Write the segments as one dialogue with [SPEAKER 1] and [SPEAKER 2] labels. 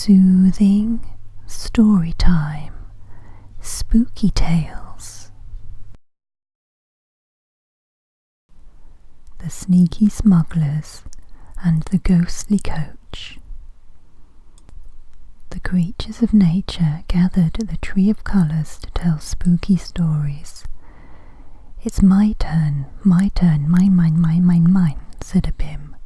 [SPEAKER 1] Soothing story time, spooky tales. The sneaky smugglers and the ghostly coach. The creatures of nature gathered at the Tree of Colours to tell spooky stories. "It's my turn, mine, said Abymm.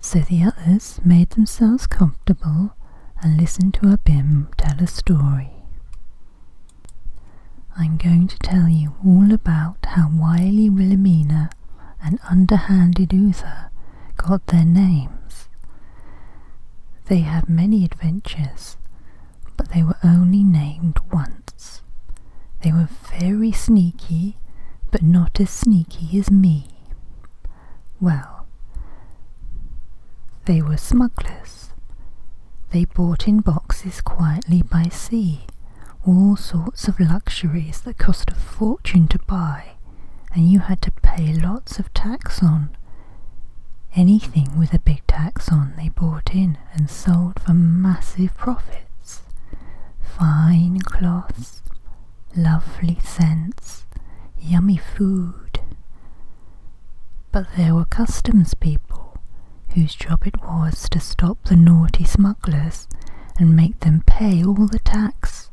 [SPEAKER 1] So the others made themselves comfortable and listened to Abymm tell a story. I'm going to tell you all about how Wiley Wilhelmina and Underhanded Uther got their names. They had many adventures, but they were only named once. They were very sneaky, but not as sneaky as me. Well, they were smugglers. They bought in boxes quietly by sea all sorts of luxuries that cost a fortune to buy, and you had to pay lots of tax on. Anything with a big tax on they bought in and sold for massive profits. Fine cloths, lovely scents, yummy food. But there were customs people whose job it was to stop the naughty smugglers and make them pay all the tax.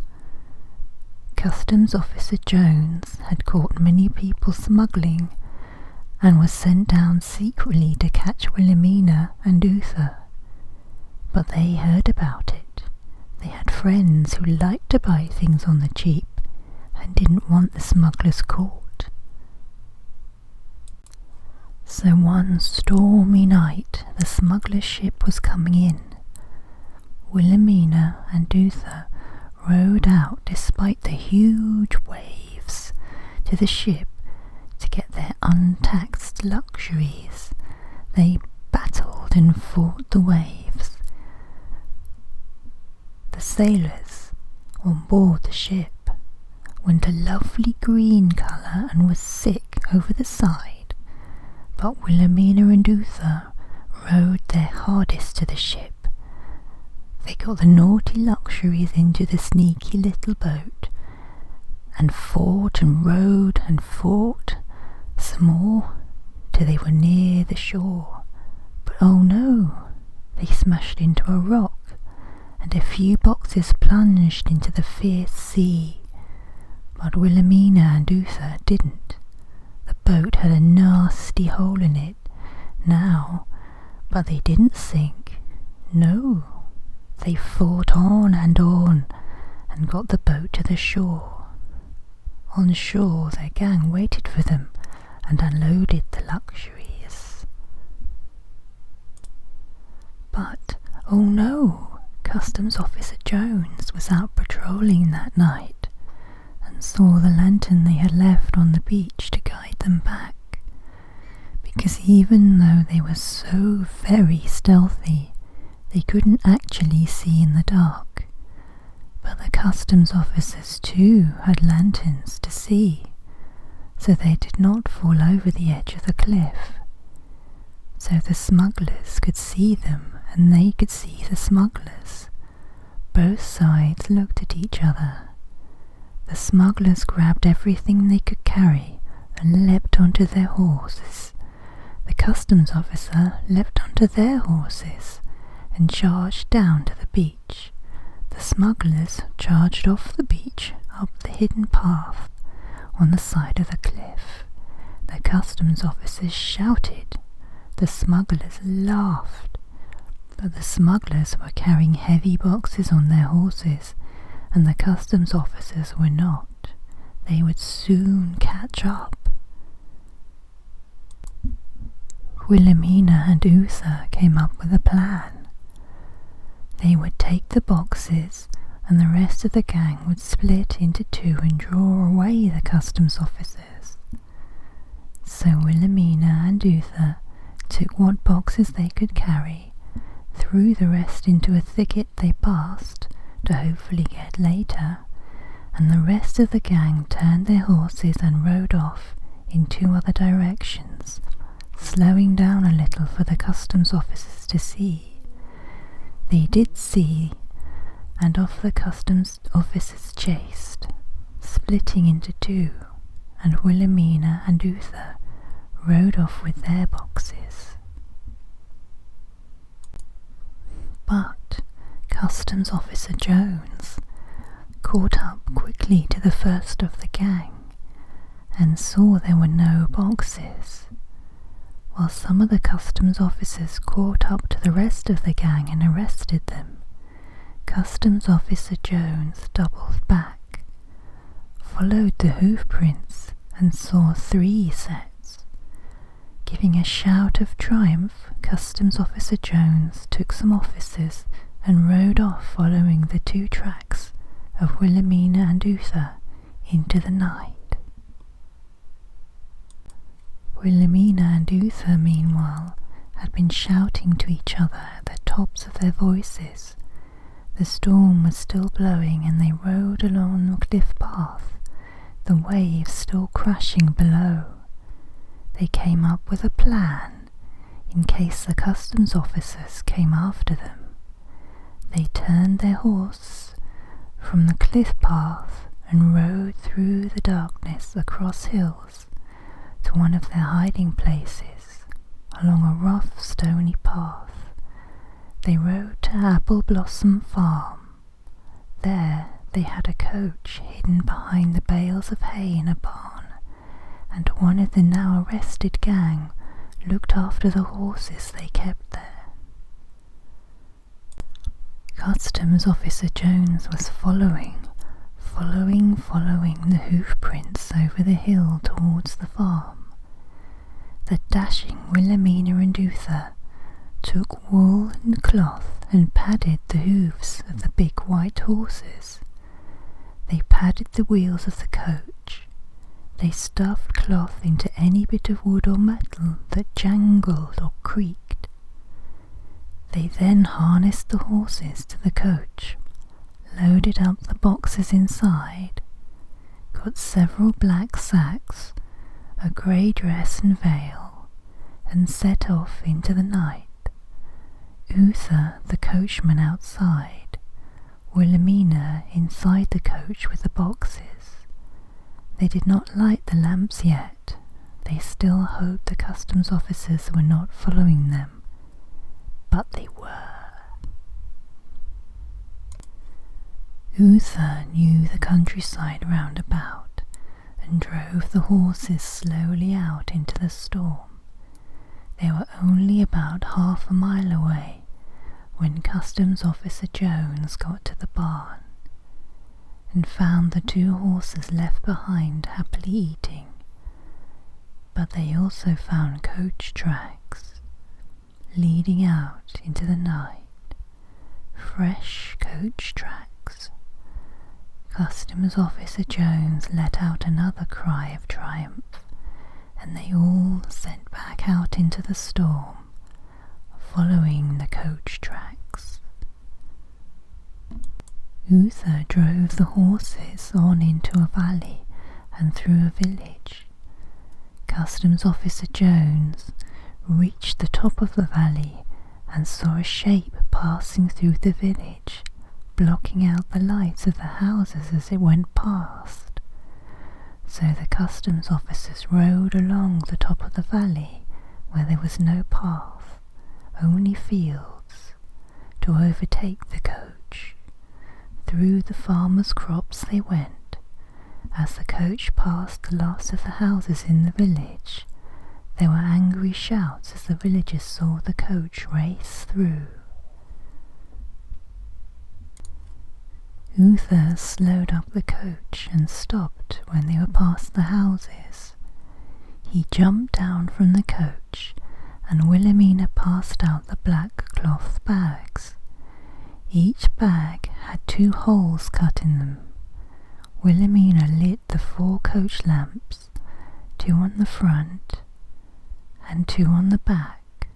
[SPEAKER 1] Customs Officer Jones had caught many people smuggling and was sent down secretly to catch Wilhelmina and Uther. But they heard about it. They had friends who liked to buy things on the cheap and didn't want the smugglers caught. So one stormy night the smugglers' ship was coming in. Wilhelmina and Uther rowed out despite the huge waves to the ship to get their untaxed luxuries. They battled and fought the waves. The sailors on board the ship went a lovely green colour and was sick over the side, but Wilhelmina and Uther rowed their hardest to the ship. They got the naughty luxuries into the sneaky little boat and fought and rowed and fought some more till they were near the shore. But oh no, they smashed into a rock and a few boxes plunged into the fierce sea. But Wilhelmina and Uther didn't. The boat had a nasty hole in it now, but they didn't sink. No. They fought on and got the boat to the shore. On shore their gang waited for them and unloaded the luxuries. But, oh no, Customs Officer Jones was out patrolling that night and saw the lantern they had left on the beach to guide them back. Because even though they were so very stealthy, they couldn't actually see in the dark, but the customs officers too had lanterns to see, so they did not fall over the edge of the cliff. So the smugglers could see them and they could see the smugglers. Both sides looked at each other. The smugglers grabbed everything they could carry and leapt onto their horses. The customs officer leapt onto their horses and charged down to the beach. The smugglers charged off the beach up the hidden path on the side of the cliff. The customs officers shouted. The smugglers laughed. But the smugglers were carrying heavy boxes on their horses, and the customs officers were not. They would soon catch up. Wilhelmina and Uther came up with a plan. They would take the boxes and the rest of the gang would split into two and draw away the customs officers. So Wilhelmina and Uther took what boxes they could carry, threw the rest into a thicket they passed to hopefully get later, and the rest of the gang turned their horses and rode off in two other directions, slowing down a little for the customs officers to see. They did see and off the customs officers chased, splitting into two, and Wilhelmina and Uther rode off with their boxes. But Customs Officer Jones caught up quickly to the first of the gang and saw there were no boxes, while some of the customs officers caught up to the rest of the gang and arrested them. Customs Officer Jones doubled back, followed the hoof prints, and saw 3 sets. Giving a shout of triumph, Customs Officer Jones took some officers and rode off following the 2 tracks of Wilhelmina and Uther into the night. Wilhelmina and Uther, meanwhile, had been shouting to each other at the tops of their voices. The storm was still blowing, and they rode along the cliff path, the waves still crashing below. They came up with a plan in case the customs officers came after them. They turned their horse from the cliff path and rode through the darkness across hills to one of their hiding places along a rough stony path. They rode to Apple Blossom Farm. There they had a coach hidden behind the bales of hay in a barn, and one of the now arrested gang looked after the horses they kept there. Customs Officer Jones was following the hoof prints over the hill towards the farm. The dashing Wilhelmina and Uther took wool and cloth and padded the hoofs of the big white horses. They padded the wheels of the coach. They stuffed cloth into any bit of wood or metal that jangled or creaked. They then harnessed the horses to the coach, loaded up the boxes inside, got several black sacks, a grey dress and veil, and set off into the night. Uther, the coachman, outside, Wilhelmina inside the coach with the boxes. They did not light the lamps yet. They still hoped the customs officers were not following them, but they were. Uther knew the countryside round about and drove the horses slowly out into the storm. They were only about half a mile away when Customs Officer Jones got to the barn and found the 2 horses left behind happily eating. But they also found coach tracks leading out into the night, fresh coach tracks. Customs Officer Jones let out another cry of triumph, and they all set back out into the storm, following the coach tracks. Uther drove the horses on into a valley and through a village. Customs Officer Jones reached the top of the valley and saw a shape passing through the village, blocking out the lights of the houses as it went past. So the customs officers rode along the top of the valley where there was no path, only fields, to overtake the coach. Through the farmers' crops they went. As the coach passed the last of the houses in the village, there were angry shouts as the villagers saw the coach race through. Uther slowed up the coach and stopped when they were past the houses. He jumped down from the coach, and Wilhelmina passed out the black cloth bags. Each bag had 2 holes cut in them. Wilhelmina lit the 4 coach lamps, 2 on the front and 2 on the back,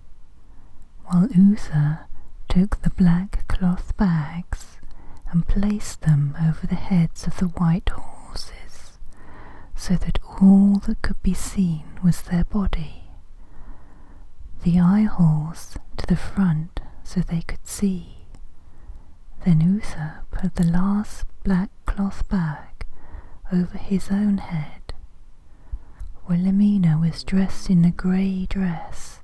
[SPEAKER 1] while Uther took the black cloth bags and placed them over the heads of the white horses, so that all that could be seen was their body. The eye holes to the front so they could see, Then Uther put the last black cloth bag over his own head. Wilhelmina was dressed in a grey dress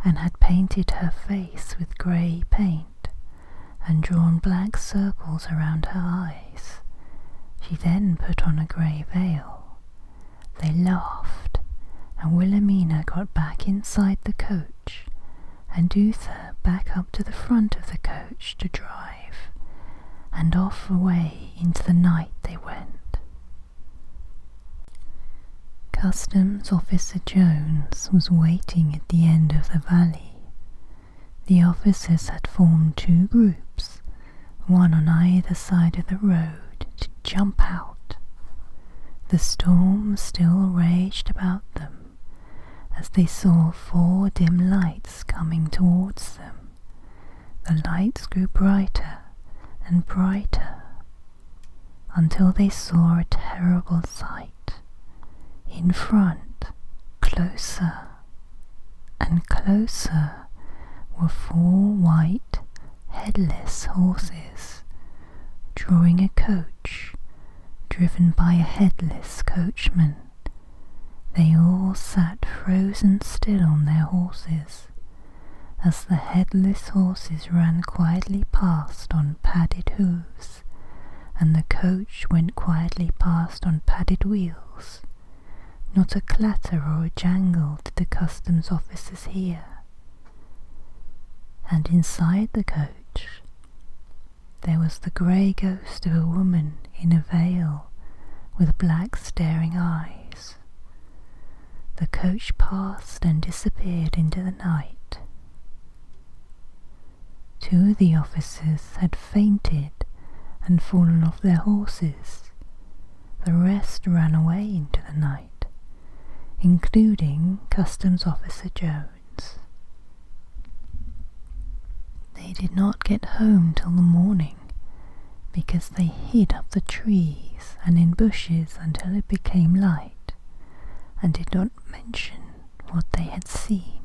[SPEAKER 1] and had painted her face with grey paint and drawn black circles around her eyes. She then put on a grey veil. They laughed, and Wilhelmina got back inside the coach, and Uther back up to the front of the coach to drive, and off away into the night they went. Customs Officer Jones was waiting at the end of the valley. The officers had formed two groups, one on either side of the road, to jump out. The storm still raged about them as they saw 4 dim lights coming towards them. The lights grew brighter and brighter until they saw a terrible sight. In front, closer and closer, were 4 white, headless horses, drawing a coach, driven by a headless coachman. They all sat frozen still on their horses, as the headless horses ran quietly past on padded hooves, and the coach went quietly past on padded wheels. Not a clatter or a jangle did the customs officers hear. And inside the coach there was the grey ghost of a woman in a veil with black staring eyes. The coach passed and disappeared into the night. 2 of the officers had fainted and fallen off their horses. The rest ran away into the night, including Customs Officer Jones. They did not get home till the morning, because they hid up the trees and in bushes until it became light, and did not mention what they had seen.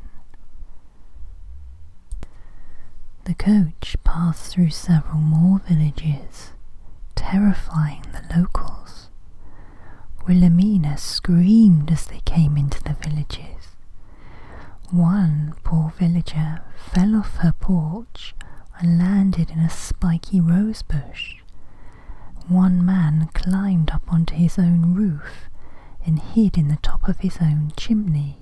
[SPEAKER 1] The coach passed through several more villages, terrifying the locals. Wilhelmina screamed as they came into the villages. One poor villager fell off her porch and landed in a spiky rose bush. One man climbed up onto his own roof and hid in the top of his own chimney.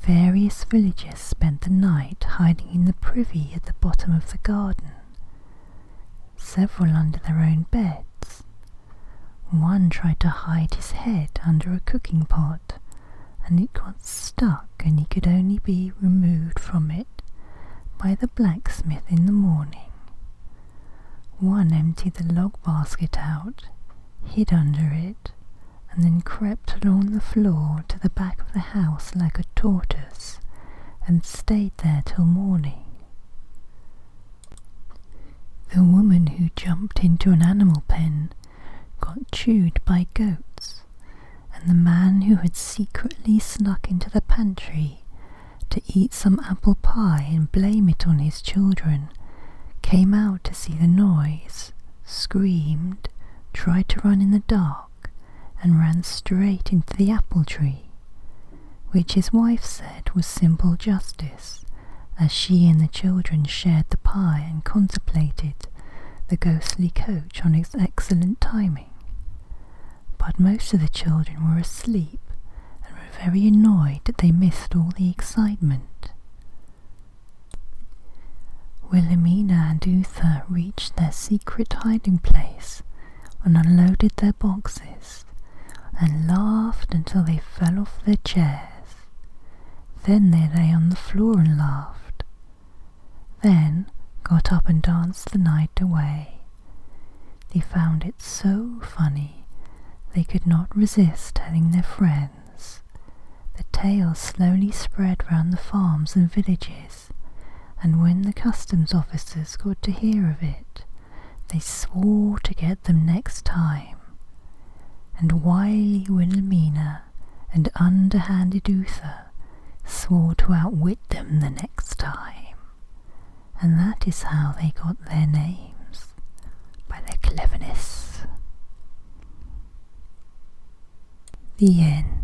[SPEAKER 1] Various villagers spent the night hiding in the privy at the bottom of the garden, several under their own beds. One tried to hide his head under a cooking pot, and it got stuck, and he could only be removed from it by the blacksmith in the morning. One emptied the log basket out, hid under it, and then crept along the floor to the back of the house like a tortoise, and stayed there till morning. The woman who jumped into an animal pen got chewed by goats, and the man who had secretly snuck into the pantry to eat some apple pie and blame it on his children came out to see the noise, screamed, tried to run in the dark, and ran straight into the apple tree, which his wife said was simple justice, as she and the children shared the pie and contemplated the ghostly coach on its excellent timing. But most of the children were asleep and were very annoyed that they missed all the excitement. Wilhelmina and Uther reached their secret hiding place and unloaded their boxes, and laughed until they fell off their chairs. Then they lay on the floor and laughed, then got up and danced the night away. They found it so funny they could not resist telling their friends. The tale slowly spread round the farms and villages, and when the customs officers got to hear of it, they swore to get them next time. And Wiley Wilhelmina and Underhanded Uther swore to outwit them the next time, and that is how they got their names. The end.